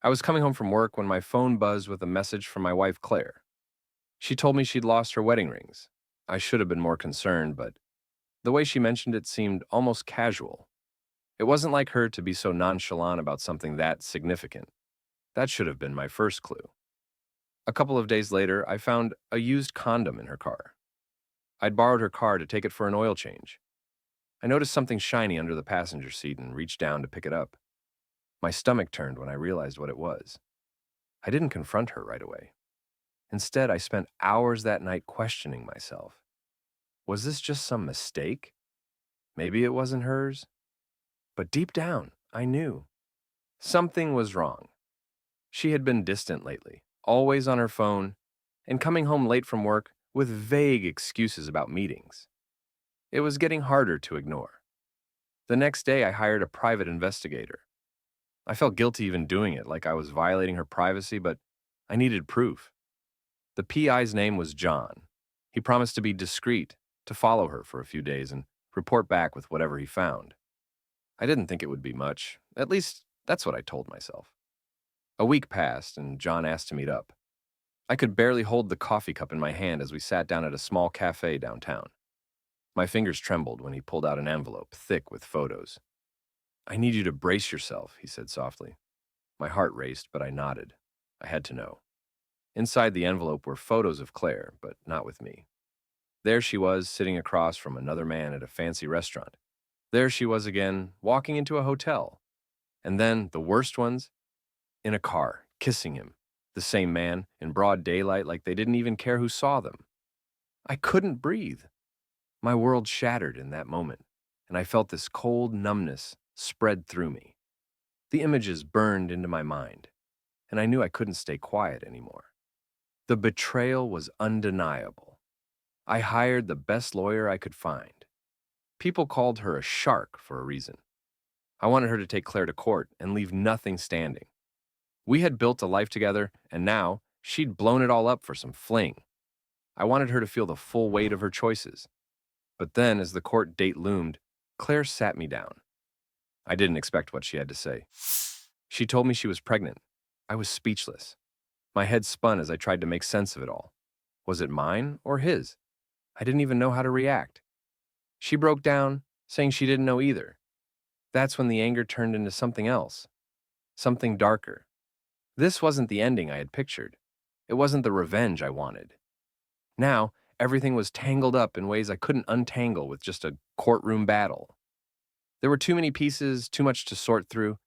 I was coming home from work when my phone buzzed with a message from my wife, Claire. She told me she'd lost her wedding rings. I should have been more concerned, but the way she mentioned it seemed almost casual. It wasn't like her to be so nonchalant about something that significant. That should have been my first clue. A couple of days later, I found a used condom in her car. I'd borrowed her car to take it for an oil change. I noticed something shiny under the passenger seat and reached down to pick it up. My stomach turned when I realized what it was. I didn't confront her right away. Instead, I spent hours that night questioning myself. Was this just some mistake? Maybe it wasn't hers? But deep down, I knew. Something was wrong. She had been distant lately, always on her phone, and coming home late from work with vague excuses about meetings. It was getting harder to ignore. The next day, I hired a private investigator. I felt guilty even doing it, like I was violating her privacy, but I needed proof. The PI's name was John. He promised to be discreet, to follow her for a few days and report back with whatever he found. I didn't think it would be much. At least, that's what I told myself. A week passed, and John asked to meet up. I could barely hold the coffee cup in my hand as we sat down at a small cafe downtown. My fingers trembled when he pulled out an envelope thick with photos. "I need you to brace yourself," he said softly. My heart raced, but I nodded. I had to know. Inside the envelope were photos of Claire, but not with me. There she was, sitting across from another man at a fancy restaurant. There she was again, walking into a hotel. And then, the worst ones, in a car, kissing him. The same man, in broad daylight, like they didn't even care who saw them. I couldn't breathe. My world shattered in that moment, and I felt this cold numbness spread through me. The images burned into my mind, and I knew I couldn't stay quiet anymore. The betrayal was undeniable. I hired the best lawyer I could find. People called her a shark for a reason. I wanted her to take Claire to court and leave nothing standing. We had built a life together, and now she'd blown it all up for some fling. I wanted her to feel the full weight of her choices. But then, as the court date loomed, Claire sat me down. I didn't expect what she had to say. She told me she was pregnant. I was speechless. My head spun as I tried to make sense of it all. Was it mine or his? I didn't even know how to react. She broke down, saying she didn't know either. That's when the anger turned into something else, something darker. This wasn't the ending I had pictured. It wasn't the revenge I wanted. Now, everything was tangled up in ways I couldn't untangle with just a courtroom battle. There were too many pieces, too much to sort through.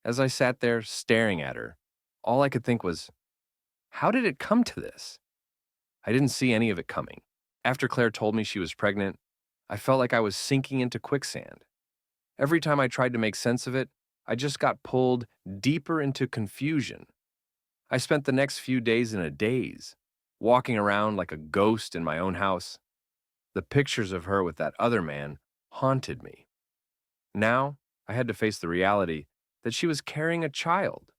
As I sat there staring at her, all I could think was, how did it come to this? I didn't see any of it coming. After Claire told me she was pregnant, I felt like I was sinking into quicksand. Every time I tried to make sense of it, I just got pulled deeper into confusion. I spent the next few days in a daze, walking around like a ghost in my own house. The pictures of her with that other man haunted me. Now, I had to face the reality that she was carrying a child,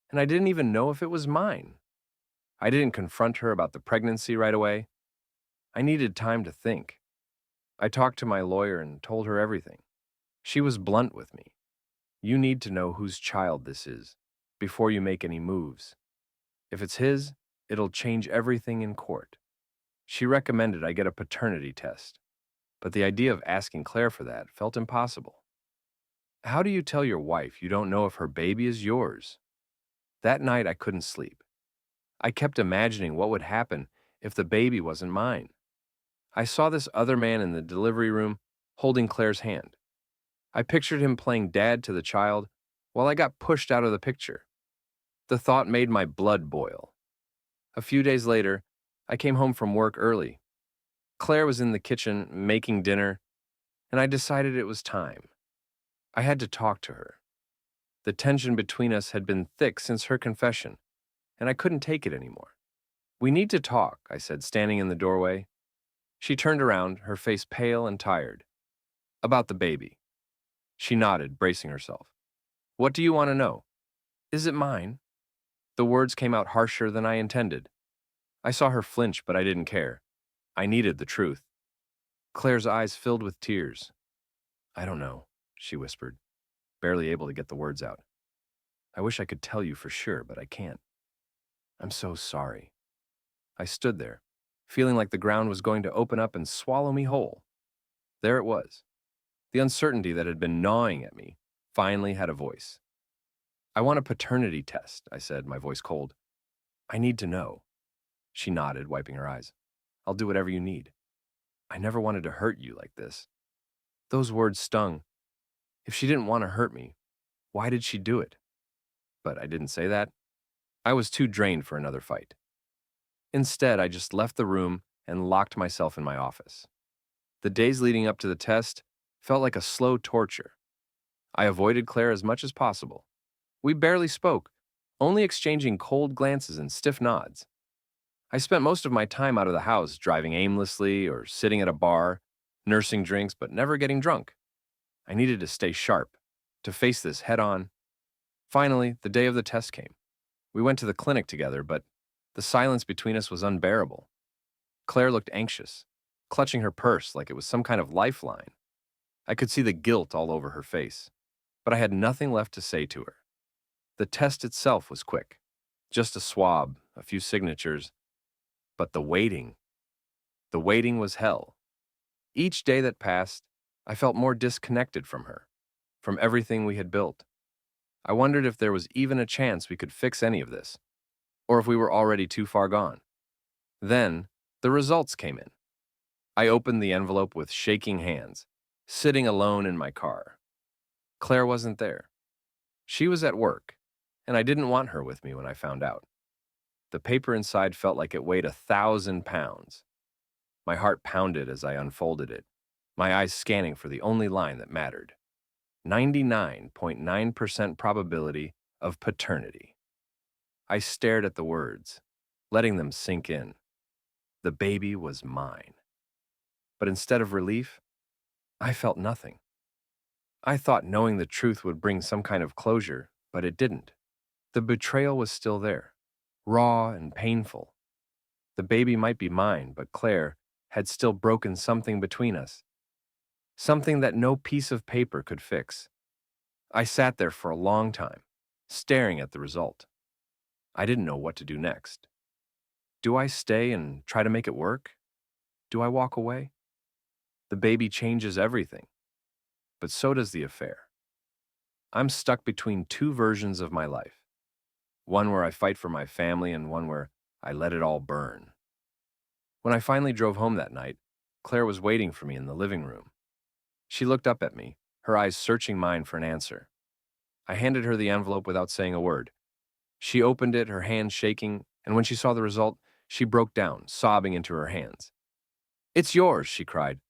and I didn't even know if it was mine. I didn't confront her about the pregnancy right away. I needed time to think. I talked to my lawyer and told her everything. She was blunt with me. You need to know whose child this is before you make any moves. If it's his, it'll change everything in court. She recommended I get a paternity test, but the idea of asking Claire for that felt impossible. How do you tell your wife you don't know if her baby is yours? That night I couldn't sleep. I kept imagining what would happen if the baby wasn't mine. I saw this other man in the delivery room holding Claire's hand. I pictured him playing dad to the child while I got pushed out of the picture. The thought made my blood boil. A few days later, I came home from work early. Claire was in the kitchen making dinner, and I decided it was time. I had to talk to her. The tension between us had been thick since her confession, and I couldn't take it anymore. "We need to talk," I said, standing in the doorway. She turned around, her face pale and tired. "About the baby." She nodded, bracing herself. "What do you want to know?" "Is it mine?" The words came out harsher than I intended. I saw her flinch, but I didn't care. I needed the truth. Claire's eyes filled with tears. "I don't know," she whispered, barely able to get the words out. I wish I could tell you for sure, but I can't. I'm so sorry. I stood there, feeling like the ground was going to open up and swallow me whole. There it was. The uncertainty that had been gnawing at me finally had a voice. I want a paternity test, I said, my voice cold. I need to know. She nodded, wiping her eyes. I'll do whatever you need. I never wanted to hurt you like this. Those words stung. If she didn't want to hurt me, why did she do it? But I didn't say that. I was too drained for another fight. Instead, I just left the room and locked myself in my office. The days leading up to the test felt like a slow torture. I avoided Claire as much as possible. We barely spoke, only exchanging cold glances and stiff nods. I spent most of my time out of the house, driving aimlessly or sitting at a bar, nursing drinks but never getting drunk. I needed to stay sharp, to face this head on. Finally, the day of the test came. We went to the clinic together, but the silence between us was unbearable. Claire looked anxious, clutching her purse like it was some kind of lifeline. I could see the guilt all over her face, but I had nothing left to say to her. The test itself was quick. Just a swab, a few signatures. But the waiting was hell. Each day that passed, I felt more disconnected from her, from everything we had built. I wondered if there was even a chance we could fix any of this, or if we were already too far gone. Then, the results came in. I opened the envelope with shaking hands, sitting alone in my car. Claire wasn't there. She was at work, and I didn't want her with me when I found out. The paper inside felt like it weighed 1,000 pounds. My heart pounded as I unfolded it, my eyes scanning for the only line that mattered. 99.9% probability of paternity. I stared at the words, letting them sink in. The baby was mine. But instead of relief, I felt nothing. I thought knowing the truth would bring some kind of closure, but it didn't. The betrayal was still there, raw and painful. The baby might be mine, but Claire had still broken something between us. Something that no piece of paper could fix. I sat there for a long time, staring at the result. I didn't know what to do next. Do I stay and try to make it work? Do I walk away? The baby changes everything, but so does the affair. I'm stuck between two versions of my life. One where I fight for my family and one where I let it all burn. When I finally drove home that night, Claire was waiting for me in the living room. She looked up at me, her eyes searching mine for an answer. I handed her the envelope without saying a word. She opened it, her hands shaking, and when she saw the result, she broke down, sobbing into her hands. "It's yours," she cried.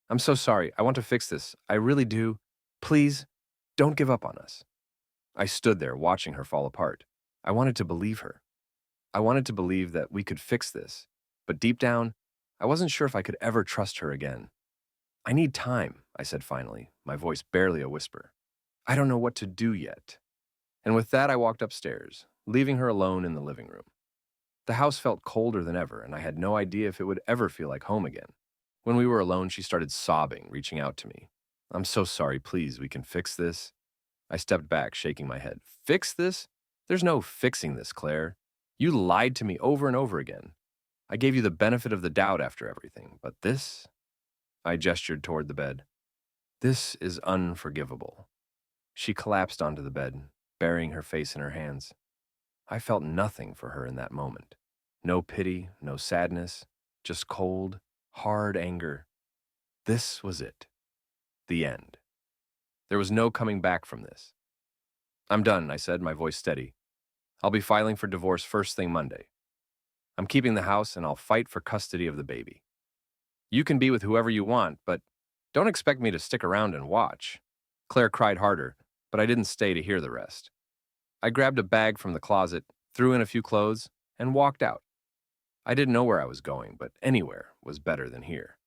"I'm so sorry. I want to fix this. I really do. Please, don't give up on us." I stood there, watching her fall apart. I wanted to believe her. I wanted to believe that we could fix this, but deep down, I wasn't sure if I could ever trust her again. "I need time," I said finally, my voice barely a whisper. "I don't know what to do yet." And with that, I walked upstairs, leaving her alone in the living room. The house felt colder than ever, and I had no idea if it would ever feel like home again. When we were alone, she started sobbing, reaching out to me. "I'm so sorry, please, we can fix this." I stepped back, shaking my head. "Fix this? There's no fixing this, Claire. You lied to me over and over again. I gave you the benefit of the doubt after everything, but this?" I gestured toward the bed. "This is unforgivable." She collapsed onto the bed, burying her face in her hands. I felt nothing for her in that moment. No pity, no sadness, just cold, hard anger. This was it. The end. There was no coming back from this. "I'm done," I said, my voice steady. "I'll be filing for divorce first thing Monday. I'm keeping the house and I'll fight for custody of the baby. You can be with whoever you want, but don't expect me to stick around and watch." Claire cried harder, but I didn't stay to hear the rest. I grabbed a bag from the closet, threw in a few clothes, and walked out. I didn't know where I was going, but anywhere was better than here.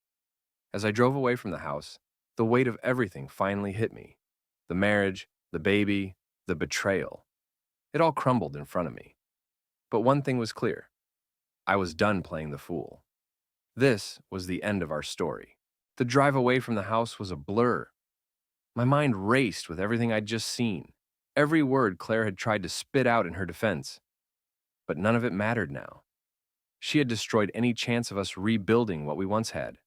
As I drove away from the house, the weight of everything finally hit me. The marriage, the baby, the betrayal. It all crumbled in front of me. But one thing was clear. I was done playing the fool. This was the end of our story. The drive away from the house was a blur. My mind raced with everything I'd just seen. Every word Claire had tried to spit out in her defense, but none of it mattered now. She had destroyed any chance of us rebuilding what we once had.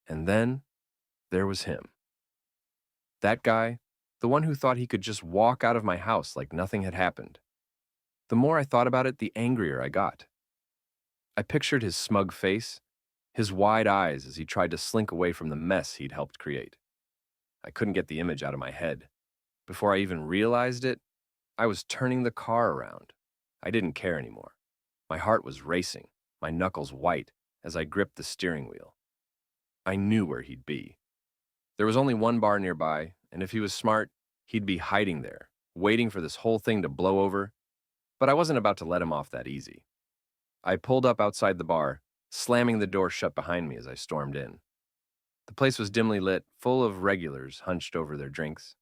And then there was him. That guy, the one who thought he could just walk out of my house like nothing had happened. The more I thought about it, the angrier I got. I pictured his smug face, his wide eyes as he tried to slink away from the mess he'd helped create. I couldn't get the image out of my head. Before I even realized it, I was turning the car around. I didn't care anymore. My heart was racing, my knuckles white as I gripped the steering wheel. I knew where he'd be. There was only one bar nearby, and if he was smart, he'd be hiding there, waiting for this whole thing to blow over. But I wasn't about to let him off that easy. I pulled up outside the bar, slamming the door shut behind me as I stormed in. The place was dimly lit, full of regulars hunched over their drinks.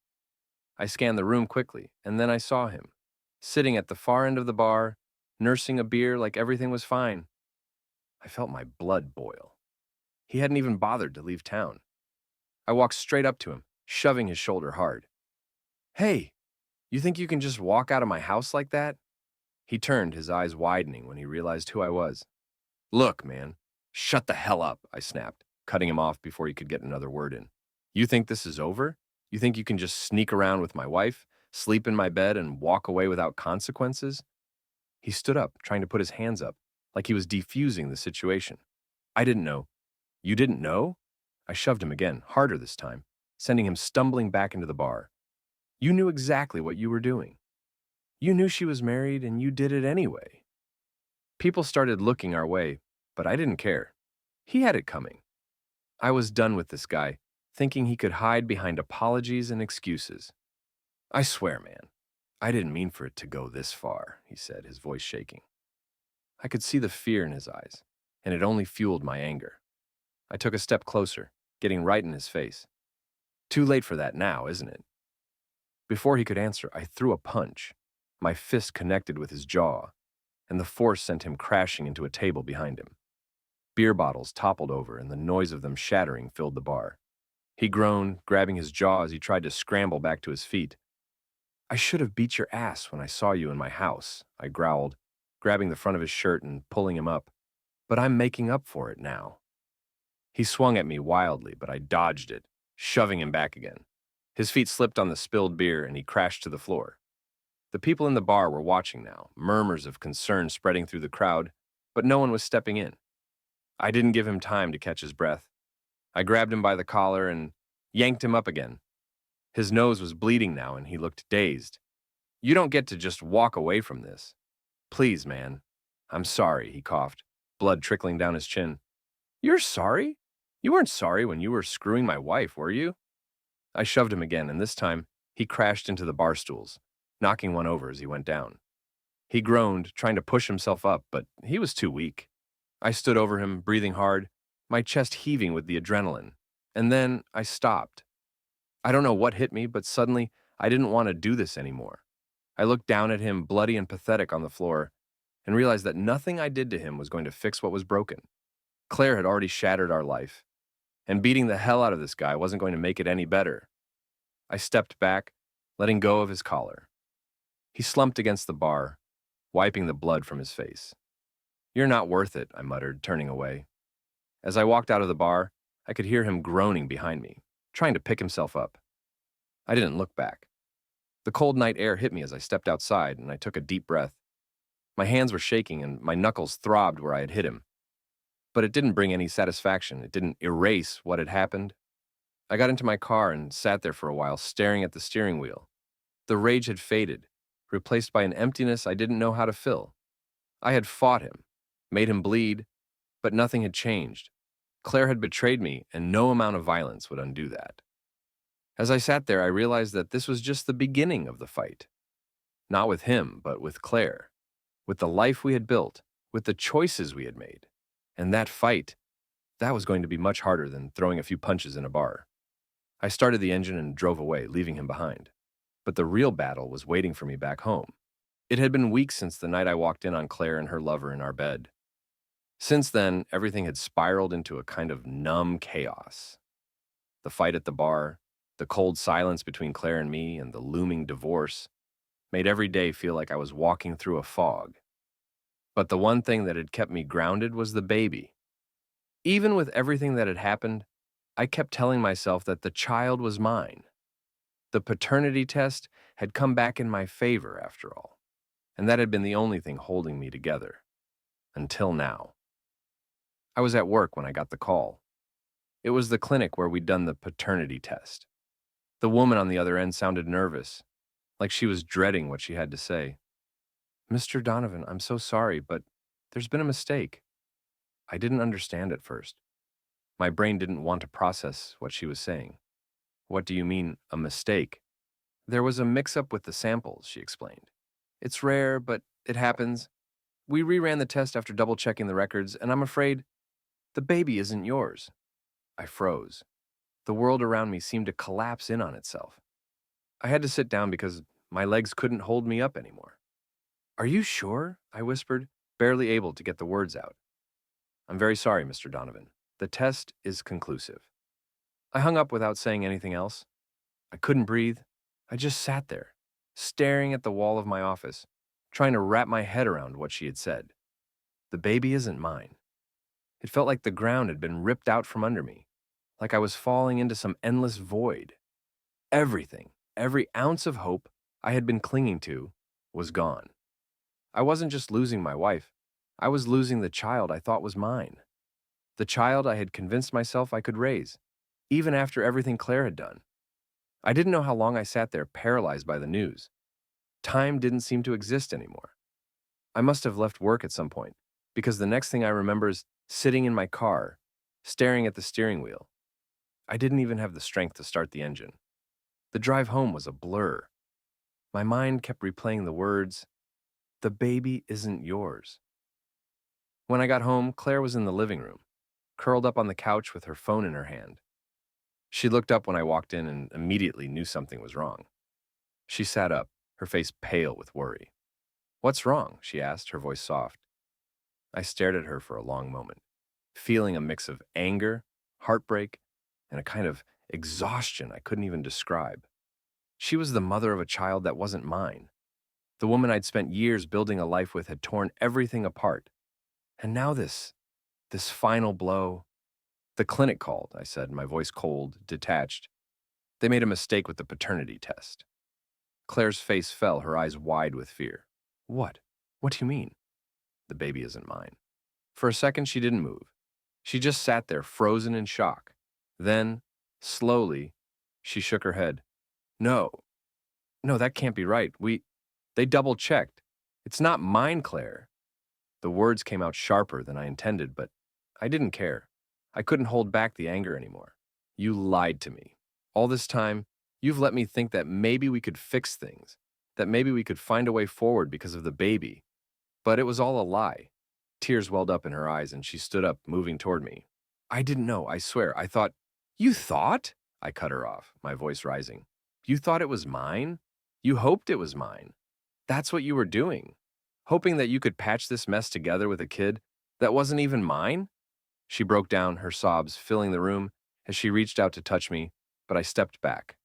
I scanned the room quickly, and then I saw him, sitting at the far end of the bar, nursing a beer like everything was fine. I felt my blood boil. He hadn't even bothered to leave town. I walked straight up to him, shoving his shoulder hard. "Hey, you think you can just walk out of my house like that?" He turned, his eyes widening when he realized who I was. "Look, man, shut the hell up," I snapped, cutting him off before he could get another word in. "You think this is over? You think you can just sneak around with my wife, sleep in my bed, and walk away without consequences?" He stood up, trying to put his hands up, like he was defusing the situation. "I didn't know." "You didn't know?" I shoved him again, harder this time, sending him stumbling back into the bar. "You knew exactly what you were doing. You knew she was married, and you did it anyway." People started looking our way, but I didn't care. He had it coming. I was done with this guy, thinking he could hide behind apologies and excuses. "I swear, man, I didn't mean for it to go this far," he said, his voice shaking. I could see the fear in his eyes, and it only fueled my anger. I took a step closer, getting right in his face. "Too late for that now, isn't it?" Before he could answer, I threw a punch. My fist connected with his jaw, and the force sent him crashing into a table behind him. Beer bottles toppled over, and the noise of them shattering filled the bar. He groaned, grabbing his jaw as he tried to scramble back to his feet. "I should have beat your ass when I saw you in my house," I growled, grabbing the front of his shirt and pulling him up. "But I'm making up for it now." He swung at me wildly, but I dodged it, shoving him back again. His feet slipped on the spilled beer, and he crashed to the floor. The people in the bar were watching now, murmurs of concern spreading through the crowd, but no one was stepping in. I didn't give him time to catch his breath. I grabbed him by the collar and yanked him up again. His nose was bleeding now, and he looked dazed. "You don't get to just walk away from this. Please, man." "I'm sorry," he coughed, blood trickling down his chin. "You're sorry? You weren't sorry when you were screwing my wife, were you?" I shoved him again, and this time he crashed into the bar stools, knocking one over as he went down. He groaned, trying to push himself up, but he was too weak. I stood over him, breathing hard, my chest heaving with the adrenaline, and then I stopped. I don't know what hit me, but suddenly I didn't want to do this anymore. I looked down at him, bloody and pathetic, on the floor, and realized that nothing I did to him was going to fix what was broken. Claire had already shattered our life, and beating the hell out of this guy wasn't going to make it any better. I stepped back, letting go of his collar. He slumped against the bar, wiping the blood from his face. "You're not worth it," I muttered, turning away. As I walked out of the bar, I could hear him groaning behind me, trying to pick himself up. I didn't look back. The cold night air hit me as I stepped outside, and I took a deep breath. My hands were shaking, and my knuckles throbbed where I had hit him. But it didn't bring any satisfaction. It didn't erase what had happened. I got into my car and sat there for a while, staring at the steering wheel. The rage had faded, replaced by an emptiness I didn't know how to fill. I had fought him, made him bleed, but nothing had changed. Claire had betrayed me, and no amount of violence would undo that. As I sat there, I realized that this was just the beginning of the fight. Not with him, but with Claire, with the life we had built, with the choices we had made. And that fight, that was going to be much harder than throwing a few punches in a bar. I started the engine and drove away, leaving him behind. But the real battle was waiting for me back home. It had been weeks since the night I walked in on Claire and her lover in our bed. Since then, everything had spiraled into a kind of numb chaos. The fight at the bar, the cold silence between Claire and me, and the looming divorce. made every day feel like I was walking through a fog. But the one thing that had kept me grounded was the baby. Even with everything that had happened, I kept telling myself that the child was mine. The paternity test had come back in my favor after all, and that had been the only thing holding me together. Until now. I was at work when I got the call. It was the clinic where we'd done the paternity test. The woman on the other end sounded nervous, like she was dreading what she had to say. "Mr. Donovan, I'm so sorry, but there's been a mistake." I didn't understand at first. My brain didn't want to process what she was saying. "What do you mean, a mistake?" "There was a mix-up with the samples," she explained. "It's rare, but it happens. We reran the test after double-checking the records, and I'm afraid the baby isn't yours." I froze. The world around me seemed to collapse in on itself. I had to sit down because my legs couldn't hold me up anymore. "Are you sure?" I whispered, barely able to get the words out. "I'm very sorry, Mr. Donovan. The test is conclusive." I hung up without saying anything else. I couldn't breathe. I just sat there, staring at the wall of my office, trying to wrap my head around what she had said. The baby isn't mine. It felt like the ground had been ripped out from under me, like I was falling into some endless void. Everything, every ounce of hope I had been clinging to, was gone. I wasn't just losing my wife, I was losing the child I thought was mine. The child I had convinced myself I could raise, even after everything Claire had done. I didn't know how long I sat there paralyzed by the news. Time didn't seem to exist anymore. I must have left work at some point, because the next thing I remember is sitting in my car, staring at the steering wheel. I didn't even have the strength to start the engine. The drive home was a blur. My mind kept replaying the words, "The baby isn't yours." When I got home, Claire was in the living room, curled up on the couch with her phone in her hand. She looked up when I walked in and immediately knew something was wrong. She sat up, her face pale with worry. "What's wrong?" she asked, her voice soft. I stared at her for a long moment, feeling a mix of anger, heartbreak, and a kind of exhaustion I couldn't even describe. She was the mother of a child that wasn't mine. The woman I'd spent years building a life with had torn everything apart. And now this final blow. "The clinic called," I said, my voice cold, detached. "They made a mistake with the paternity test." Claire's face fell, her eyes wide with fear. "What? What do you mean?" "The baby isn't mine." For a second, she didn't move. She just sat there, frozen in shock. Then, slowly, she shook her head. "No, no, that can't be right. They double-checked. It's not mine, Claire." The words came out sharper than I intended, but I didn't care. I couldn't hold back the anger anymore. "You lied to me. All this time, you've let me think that maybe we could fix things, that maybe we could find a way forward because of the baby. But it was all a lie." Tears welled up in her eyes, and she stood up, moving toward me. "I didn't know, I swear. I thought—" "You thought?" I cut her off, my voice rising. "You thought it was mine? You hoped it was mine. That's what you were doing. Hoping that you could patch this mess together with a kid that wasn't even mine?" She broke down, her sobs filling the room as she reached out to touch me, but I stepped back.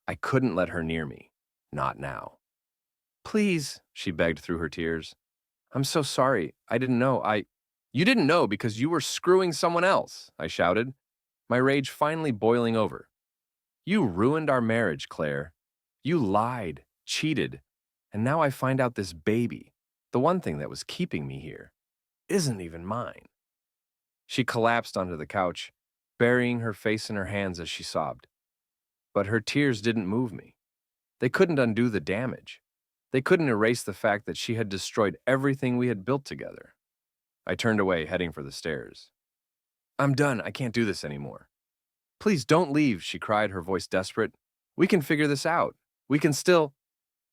I couldn't let her near me. Not now. "Please," she begged through her tears. "I'm so sorry. I didn't know. You didn't know because you were screwing someone else," I shouted, my rage finally boiling over. "You ruined our marriage, Claire. You lied, cheated, and now I find out this baby, the one thing that was keeping me here, isn't even mine." She collapsed onto the couch, burying her face in her hands as she sobbed. But her tears didn't move me. They couldn't undo the damage. They couldn't erase the fact that she had destroyed everything we had built together. I turned away, heading for the stairs. "I'm done. I can't do this anymore." "Please don't leave," she cried, her voice desperate. "We can figure this out. We can still—"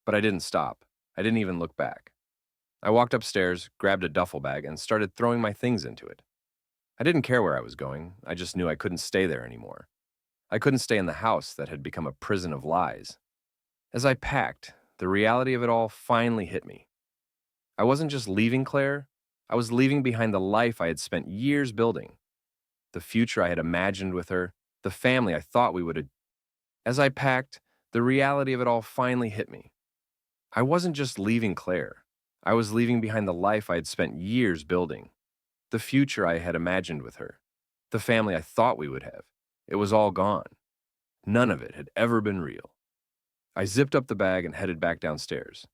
But I didn't stop. I didn't even look back. I walked upstairs, grabbed a duffel bag, and started throwing my things into it. I didn't care where I was going. I just knew I couldn't stay there anymore. I couldn't stay in the house that had become a prison of lies. As I packed, the reality of it all finally hit me. I wasn't just leaving Claire. I was leaving behind the life I had spent years building, the future I had imagined with her, the family I thought we would have. As I packed, the reality of it all finally hit me. I wasn't just leaving Claire. I was leaving behind the life I had spent years building, the future I had imagined with her, the family I thought we would have. It was all gone. None of it had ever been real. I zipped up the bag and headed back downstairs.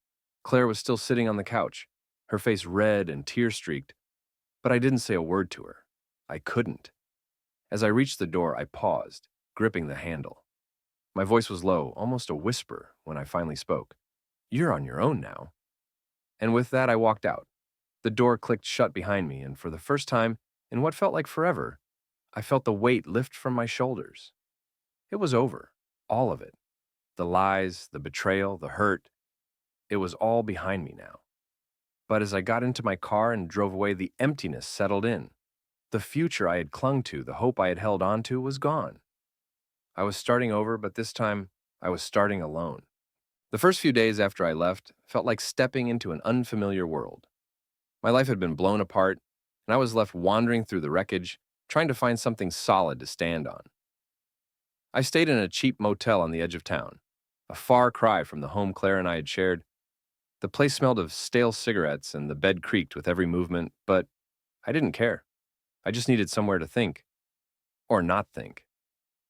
Claire was still sitting on the couch, her face red and tear-streaked, but I didn't say a word to her. I couldn't. As I reached the door, I paused, gripping the handle. My voice was low, almost a whisper, when I finally spoke. "You're on your own now." And with that, I walked out. The door clicked shut behind me, and for the first time, in what felt like forever, I felt the weight lift from my shoulders. It was over. All of it. The lies, the betrayal, the hurt. It was all behind me now. But as I got into my car and drove away, the emptiness settled in. The future I had clung to, the hope I had held on to, was gone. I was starting over, but this time, I was starting alone. The first few days after I left felt like stepping into an unfamiliar world. My life had been blown apart, and I was left wandering through the wreckage, trying to find something solid to stand on. I stayed in a cheap motel on the edge of town, a far cry from the home Claire and I had shared. The place smelled of stale cigarettes and the bed creaked with every movement, but I didn't care. I just needed somewhere to think. Or not think.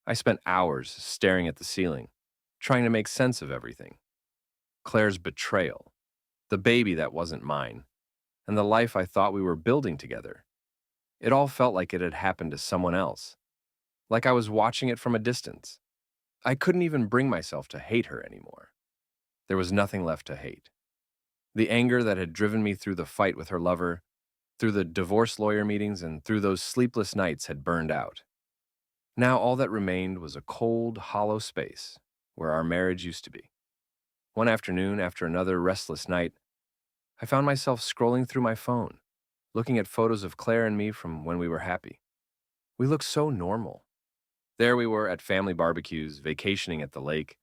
I spent hours staring at the ceiling, trying to make sense of everything. Claire's betrayal, the baby that wasn't mine, and the life I thought we were building together. It all felt like it had happened to someone else, like I was watching it from a distance. I couldn't even bring myself to hate her anymore. There was nothing left to hate. The anger that had driven me through the fight with her lover, through the divorce lawyer meetings, and through those sleepless nights had burned out. Now all that remained was a cold, hollow space where our marriage used to be. One afternoon, after another restless night, I found myself scrolling through my phone, looking at photos of Claire and me from when we were happy. We looked so normal. There we were at family barbecues, vacationing at the lake,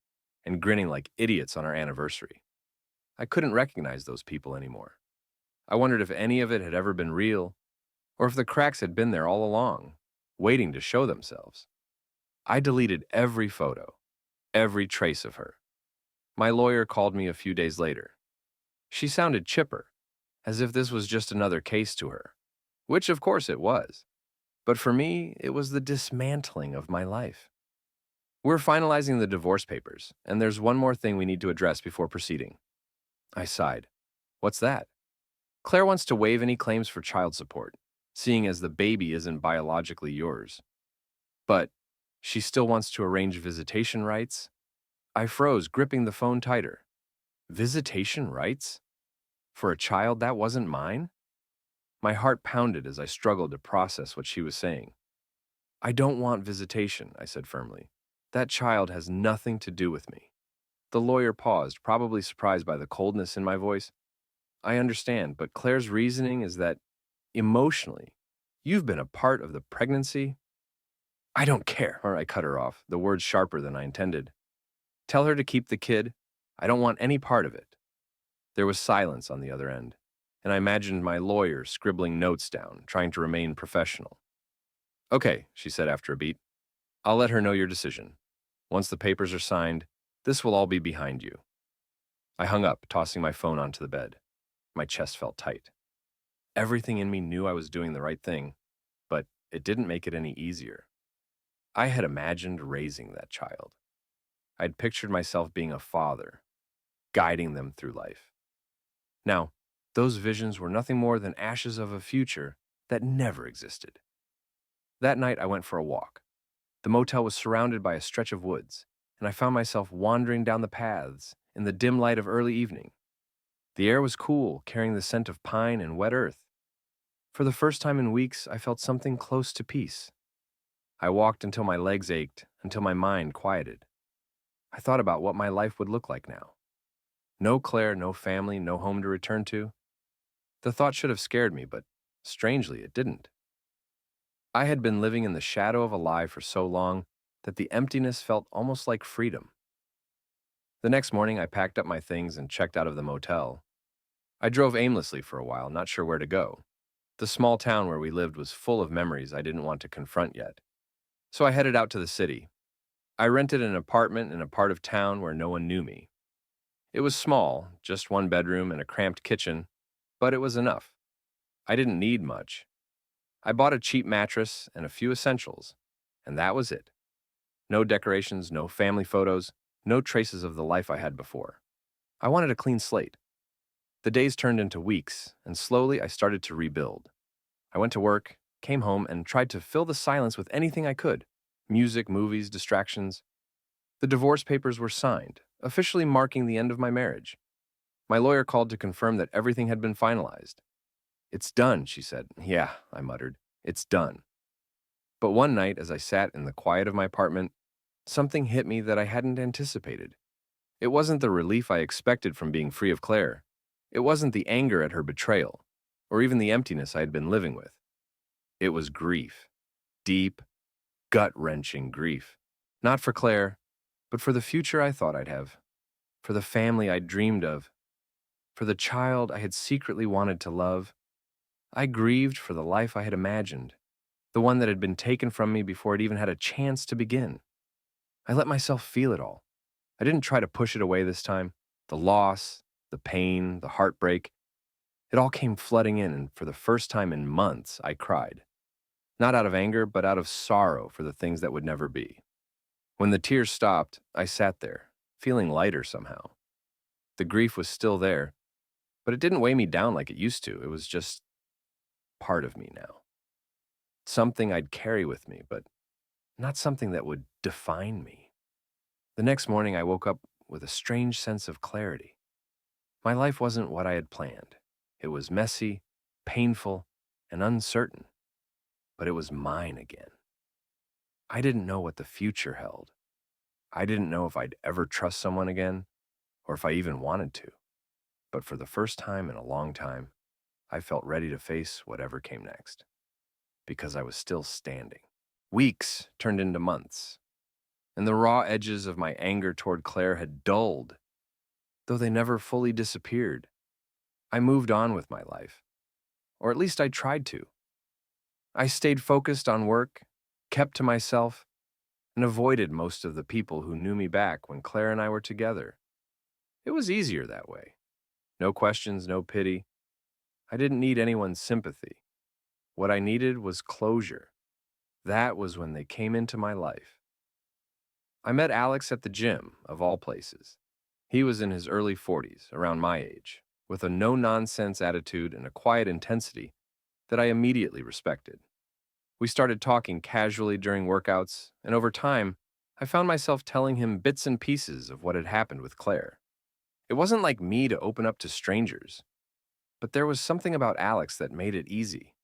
and grinning like idiots on our anniversary. I couldn't recognize those people anymore. I wondered if any of it had ever been real, or if the cracks had been there all along, waiting to show themselves. I deleted every photo, every trace of her. My lawyer called me a few days later. She sounded chipper, as if this was just another case to her, which of course it was. But for me, it was the dismantling of my life. We're finalizing the divorce papers, and there's one more thing we need to address before proceeding. I sighed. What's that? Claire wants to waive any claims for child support, seeing as the baby isn't biologically yours. But she still wants to arrange visitation rights? I froze, gripping the phone tighter. Visitation rights? For a child that wasn't mine? My heart pounded as I struggled to process what she was saying. I don't want visitation, I said firmly. That child has nothing to do with me. The lawyer paused, probably surprised by the coldness in my voice. I understand, but Claire's reasoning is that, emotionally, you've been a part of the pregnancy. I don't care, or I cut her off, the words sharper than I intended. Tell her to keep the kid. I don't want any part of it. There was silence on the other end, and I imagined my lawyer scribbling notes down, trying to remain professional. Okay, she said after a beat. I'll let her know your decision. Once the papers are signed, this will all be behind you. I hung up, tossing my phone onto the bed. My chest felt tight. Everything in me knew I was doing the right thing, but it didn't make it any easier. I had imagined raising that child. I'd pictured myself being a father, guiding them through life. Now, those visions were nothing more than ashes of a future that never existed. That night, I went for a walk. The motel was surrounded by a stretch of woods, and I found myself wandering down the paths in the dim light of early evening. The air was cool, carrying the scent of pine and wet earth. For the first time in weeks, I felt something close to peace. I walked until my legs ached, until my mind quieted. I thought about what my life would look like now. No Claire, no family, no home to return to. The thought should have scared me, but strangely, it didn't. I had been living in the shadow of a lie for so long that the emptiness felt almost like freedom. The next morning, I packed up my things and checked out of the motel. I drove aimlessly for a while, not sure where to go. The small town where we lived was full of memories I didn't want to confront yet. So I headed out to the city. I rented an apartment in a part of town where no one knew me. It was small, just one bedroom and a cramped kitchen, but it was enough. I didn't need much. I bought a cheap mattress and a few essentials, and that was it. No decorations, no family photos, no traces of the life I had before. I wanted a clean slate. The days turned into weeks, and slowly I started to rebuild. I went to work, came home, and tried to fill the silence with anything I could: music, movies, distractions. The divorce papers were signed, officially marking the end of my marriage. My lawyer called to confirm that everything had been finalized. "It's done," she said. "Yeah," I muttered. "It's done." But one night, as I sat in the quiet of my apartment, something hit me that I hadn't anticipated. It wasn't the relief I expected from being free of Claire. It wasn't the anger at her betrayal, or even the emptiness I had been living with. It was grief. Deep, gut-wrenching grief. Not for Claire, but for the future I thought I'd have. For the family I'd dreamed of. For the child I had secretly wanted to love. I grieved for the life I had imagined, the one that had been taken from me before it even had a chance to begin. I let myself feel it all. I didn't try to push it away this time. The loss, the pain, the heartbreak, it all came flooding in, and for the first time in months, I cried. Not out of anger, but out of sorrow for the things that would never be. When the tears stopped, I sat there, feeling lighter somehow. The grief was still there, but it didn't weigh me down like it used to. It was just part of me now. Something I'd carry with me, but not something that would define me. The next morning, I woke up with a strange sense of clarity. My life wasn't what I had planned. It was messy, painful, and uncertain, but it was mine again. I didn't know what the future held. I didn't know if I'd ever trust someone again, or if I even wanted to. But for the first time in a long time, I felt ready to face whatever came next, because I was still standing. Weeks turned into months, and the raw edges of my anger toward Claire had dulled, though they never fully disappeared. I moved on with my life, or at least I tried to. I stayed focused on work, kept to myself, and avoided most of the people who knew me back when Claire and I were together. It was easier that way. No questions, no pity. I didn't need anyone's sympathy. What I needed was closure. That was when they came into my life. I met Alex at the gym, of all places. He was in his early 40s, around my age, with a no-nonsense attitude and a quiet intensity that I immediately respected. We started talking casually during workouts, and over time, I found myself telling him bits and pieces of what had happened with Claire. It wasn't like me to open up to strangers, but there was something about Alex that made it easy.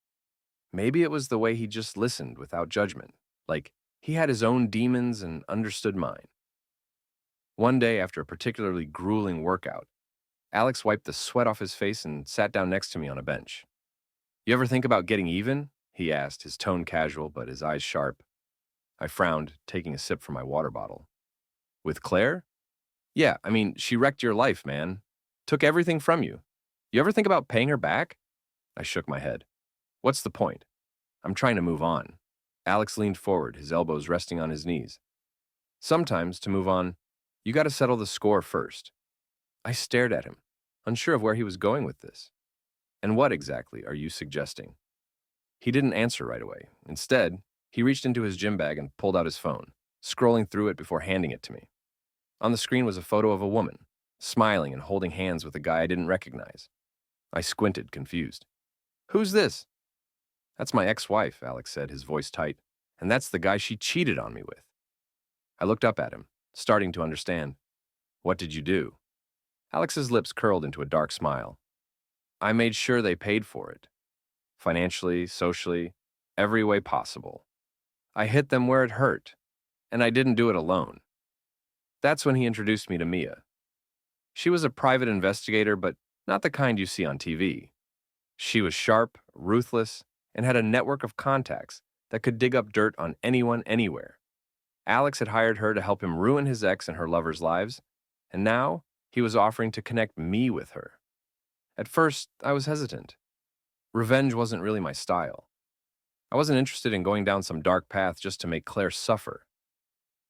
Maybe it was the way he just listened without judgment, like he had his own demons and understood mine. One day, after a particularly grueling workout, Alex wiped the sweat off his face and sat down next to me on a bench. "You ever think about getting even?" he asked, his tone casual but his eyes sharp. I frowned, taking a sip from my water bottle. "With Claire?" "Yeah, I mean, she wrecked your life, man. Took everything from you. You ever think about paying her back?" I shook my head. "What's the point? I'm trying to move on." Alex leaned forward, his elbows resting on his knees. "Sometimes, to move on, you gotta settle the score first." I stared at him, unsure of where he was going with this. "And what exactly are you suggesting?" He didn't answer right away. Instead, he reached into his gym bag and pulled out his phone, scrolling through it before handing it to me. On the screen was a photo of a woman, smiling and holding hands with a guy I didn't recognize. I squinted, confused. "Who's this?" "That's my ex-wife," Alex said, his voice tight. "And that's the guy she cheated on me with." I looked up at him, starting to understand. "What did you do?" Alex's lips curled into a dark smile. "I made sure they paid for it. Financially, socially, every way possible. I hit them where it hurt, and I didn't do it alone." That's when he introduced me to Mia. She was a private investigator, but not the kind you see on TV. She was sharp, ruthless, and had a network of contacts that could dig up dirt on anyone, anywhere. Alex had hired her to help him ruin his ex and her lovers' lives, and now he was offering to connect me with her. At first, I was hesitant. Revenge wasn't really my style. I wasn't interested in going down some dark path just to make Claire suffer.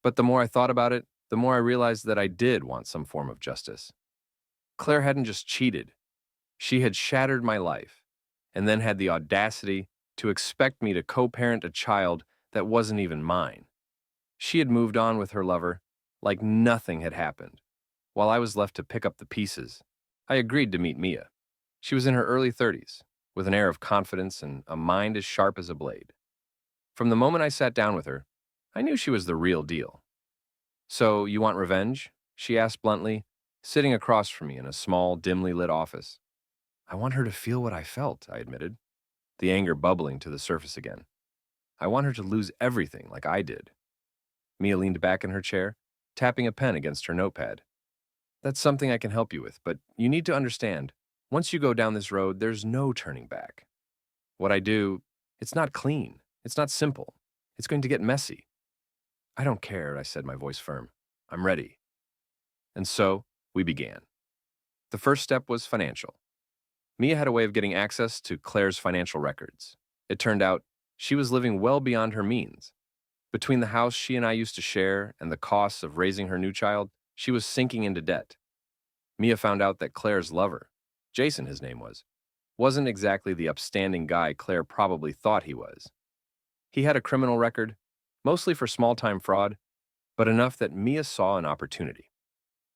But the more I thought about it, the more I realized that I did want some form of justice. Claire hadn't just cheated, she had shattered my life, and then had the audacity to expect me to co-parent a child that wasn't even mine. She had moved on with her lover like nothing had happened, while I was left to pick up the pieces. I agreed to meet Mia. She was in her early 30s, with an air of confidence and a mind as sharp as a blade. From the moment I sat down with her, I knew she was the real deal. "So, you want revenge?" she asked bluntly, sitting across from me in a small, dimly lit office. "I want her to feel what I felt," I admitted, the anger bubbling to the surface again. "I want her to lose everything like I did." Mia leaned back in her chair, tapping a pen against her notepad. "That's something I can help you with, but you need to understand, once you go down this road, there's no turning back. What I do, it's not clean, it's not simple, it's going to get messy." "I don't care," I said, my voice firm. "I'm ready." And so, we began. The first step was financial. Mia had a way of getting access to Claire's financial records. It turned out she was living well beyond her means. Between the house she and I used to share and the costs of raising her new child, she was sinking into debt. Mia found out that Claire's lover, Jason his name was, wasn't exactly the upstanding guy Claire probably thought he was. He had a criminal record, mostly for small-time fraud, but enough that Mia saw an opportunity.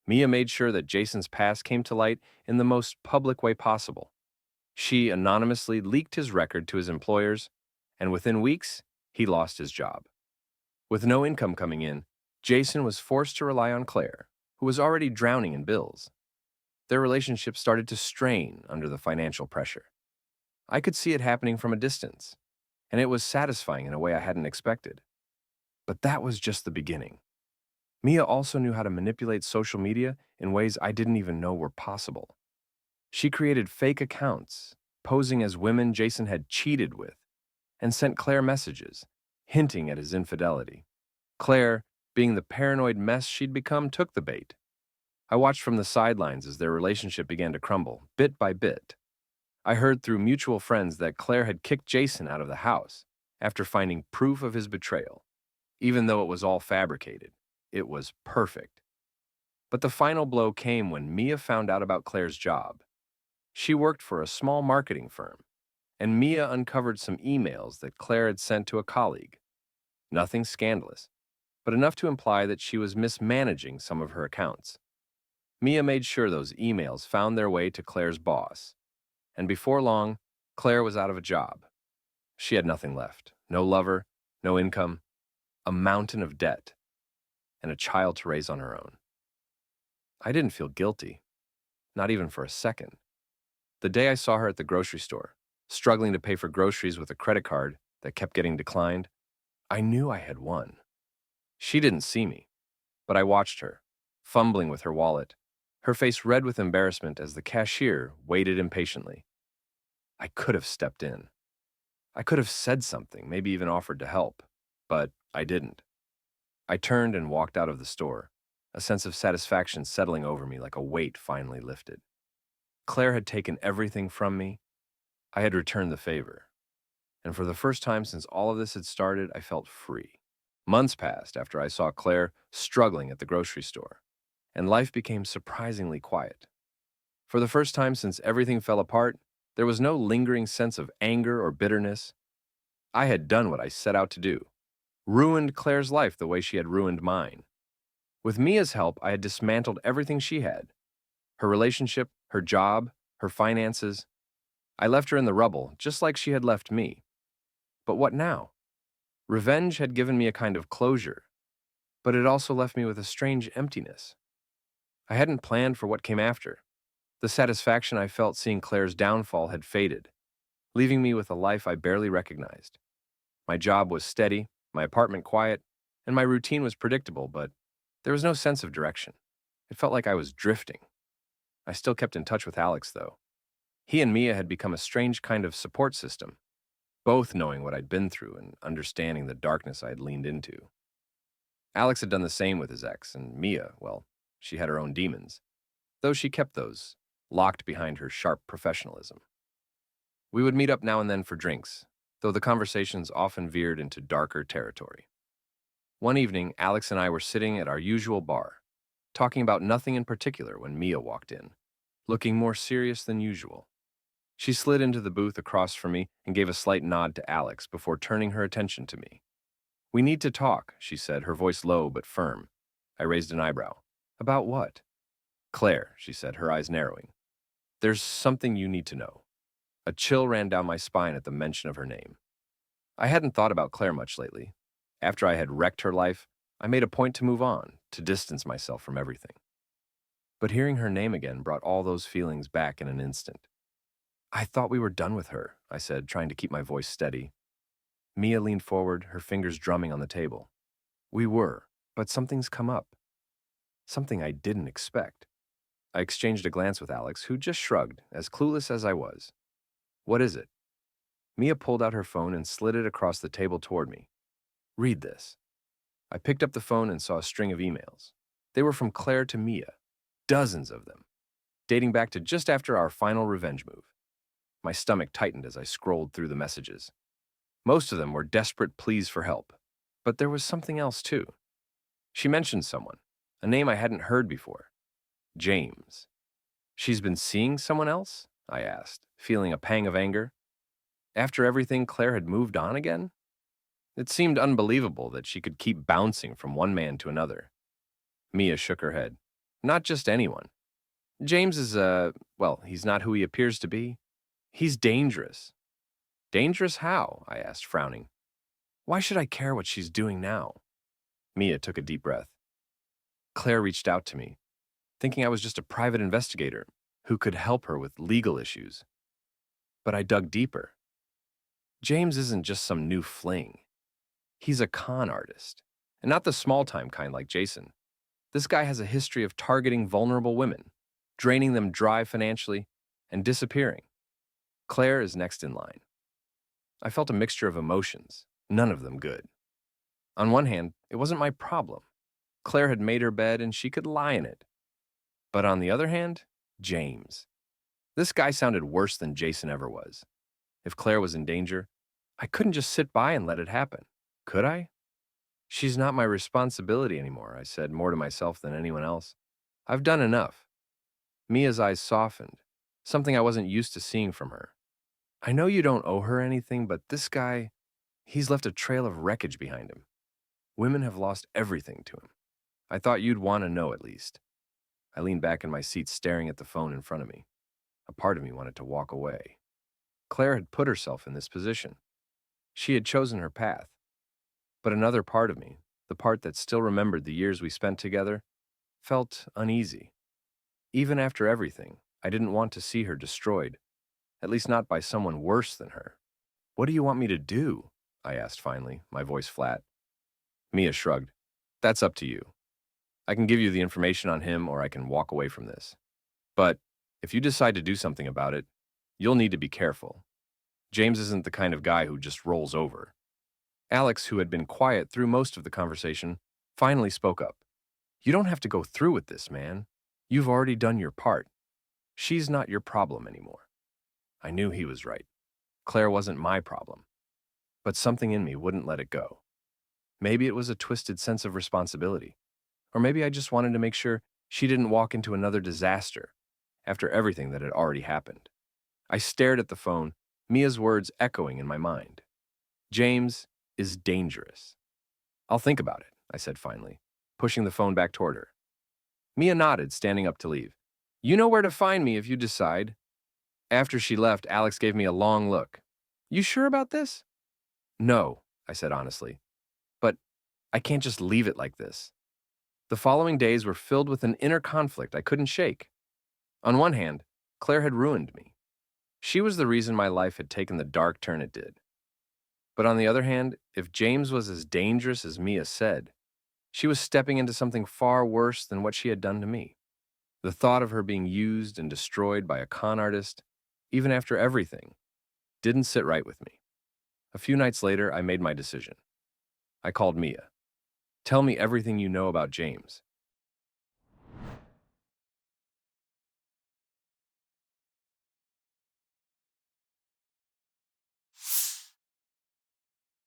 Mia made sure that Jason's past came to light in the most public way possible. She anonymously leaked his record to his employers, and within weeks, he lost his job. With no income coming in, Jason was forced to rely on Claire, who was already drowning in bills. Their relationship started to strain under the financial pressure. I could see it happening from a distance, and it was satisfying in a way I hadn't expected. But that was just the beginning. Mia also knew how to manipulate social media in ways I didn't even know were possible. She created fake accounts, posing as women Jason had cheated with, and sent Claire messages, hinting at his infidelity. Claire, being the paranoid mess she'd become, took the bait. I watched from the sidelines as their relationship began to crumble, bit by bit. I heard through mutual friends that Claire had kicked Jason out of the house after finding proof of his betrayal. Even though it was all fabricated, it was perfect. But the final blow came when Mia found out about Claire's job. She worked for a small marketing firm, and Mia uncovered some emails that Claire had sent to a colleague. Nothing scandalous, but enough to imply that she was mismanaging some of her accounts. Mia made sure those emails found their way to Claire's boss, and before long, Claire was out of a job. She had nothing left, no lover, no income, a mountain of debt, and a child to raise on her own. I didn't feel guilty, not even for a second. The day I saw her at the grocery store, struggling to pay for groceries with a credit card that kept getting declined, I knew I had won. She didn't see me, but I watched her, fumbling with her wallet, her face red with embarrassment as the cashier waited impatiently. I could have stepped in. I could have said something, maybe even offered to help, but I didn't. I turned and walked out of the store, a sense of satisfaction settling over me like a weight finally lifted. Claire had taken everything from me. I had returned the favor. And for the first time since all of this had started, I felt free. Months passed after I saw Claire struggling at the grocery store, and life became surprisingly quiet. For the first time since everything fell apart, there was no lingering sense of anger or bitterness. I had done what I set out to do, ruined Claire's life the way she had ruined mine. With Mia's help, I had dismantled everything she had. Her relationship, her job, her finances. I left her in the rubble, just like she had left me. But what now? Revenge had given me a kind of closure, but it also left me with a strange emptiness. I hadn't planned for what came after. The satisfaction I felt seeing Claire's downfall had faded, leaving me with a life I barely recognized. My job was steady, my apartment quiet, and my routine was predictable, but there was no sense of direction. It felt like I was drifting. I still kept in touch with Alex, though. He and Mia had become a strange kind of support system, both knowing what I'd been through and understanding the darkness I had leaned into. Alex had done the same with his ex, and Mia, well, she had her own demons, though she kept those, locked behind her sharp professionalism. We would meet up now and then for drinks, though the conversations often veered into darker territory. One evening, Alex and I were sitting at our usual bar, talking about nothing in particular when Mia walked in. looking more serious than usual. She slid into the booth across from me and gave a slight nod to Alex before turning her attention to me. "We need to talk," she said, her voice low but firm. I raised an eyebrow. "About what?" "Claire," she said, her eyes narrowing. "There's something you need to know." A chill ran down my spine at the mention of her name. I hadn't thought about Claire much lately. After I had wrecked her life, I made a point to move on, to distance myself from everything. But hearing her name again brought all those feelings back in an instant. "I thought we were done with her," I said, trying to keep my voice steady. Mia leaned forward, her fingers drumming on the table. "We were, but something's come up. Something I didn't expect." I exchanged a glance with Alex, who just shrugged, as clueless as I was. "What is it?" Mia pulled out her phone and slid it across the table toward me. "Read this." I picked up the phone and saw a string of emails. They were from Claire to Mia, dozens of them, dating back to just after our final revenge move. My stomach tightened as I scrolled through the messages. Most of them were desperate pleas for help. But there was something else, too. She mentioned someone, a name I hadn't heard before. James. "She's been seeing someone else?" I asked, feeling a pang of anger. After everything, Claire had moved on again? It seemed unbelievable that she could keep bouncing from one man to another. Mia shook her head. "Not just anyone. James is well, he's not who he appears to be. He's dangerous." "Dangerous how?" I asked, frowning. "Why should I care what she's doing now?" Mia took a deep breath. "Claire reached out to me, thinking I was just a private investigator who could help her with legal issues. But I dug deeper. James isn't just some new fling. He's a con artist, and not the small-time kind like Jason. This guy has a history of targeting vulnerable women, draining them dry financially, and disappearing. Claire is next in line." I felt a mixture of emotions, none of them good. On one hand, it wasn't my problem. Claire had made her bed and she could lie in it. But on the other hand, James. This guy sounded worse than Jason ever was. If Claire was in danger, I couldn't just sit by and let it happen. Could I? "She's not my responsibility anymore," I said, more to myself than anyone else. "I've done enough." Mia's eyes softened, something I wasn't used to seeing from her. "I know you don't owe her anything, but this guy, he's left a trail of wreckage behind him. Women have lost everything to him. I thought you'd want to know at least." I leaned back in my seat, staring at the phone in front of me. A part of me wanted to walk away. Claire had put herself in this position. She had chosen her path. But another part of me, the part that still remembered the years we spent together, felt uneasy. Even after everything, I didn't want to see her destroyed, at least not by someone worse than her. "What do you want me to do?" I asked finally, my voice flat. Mia shrugged. "That's up to you. I can give you the information on him or I can walk away from this. But if you decide to do something about it, you'll need to be careful. James isn't the kind of guy who just rolls over." Alex, who had been quiet through most of the conversation, finally spoke up. "You don't have to go through with this, man. You've already done your part. She's not your problem anymore." I knew he was right. Claire wasn't my problem. But something in me wouldn't let it go. Maybe it was a twisted sense of responsibility. Or maybe I just wanted to make sure she didn't walk into another disaster after everything that had already happened. I stared at the phone, Mia's words echoing in my mind. "James is dangerous." "I'll think about it," I said finally, pushing the phone back toward her. Mia nodded, standing up to leave. "You know where to find me if you decide." After she left, Alex gave me a long look. "You sure about this?" "No," I said honestly. "But I can't just leave it like this." The following days were filled with an inner conflict I couldn't shake. On one hand, Claire had ruined me. She was the reason my life had taken the dark turn it did. But on the other hand, if James was as dangerous as Mia said, she was stepping into something far worse than what she had done to me. The thought of her being used and destroyed by a con artist, even after everything, didn't sit right with me. A few nights later, I made my decision. I called Mia. "Tell me everything you know about James.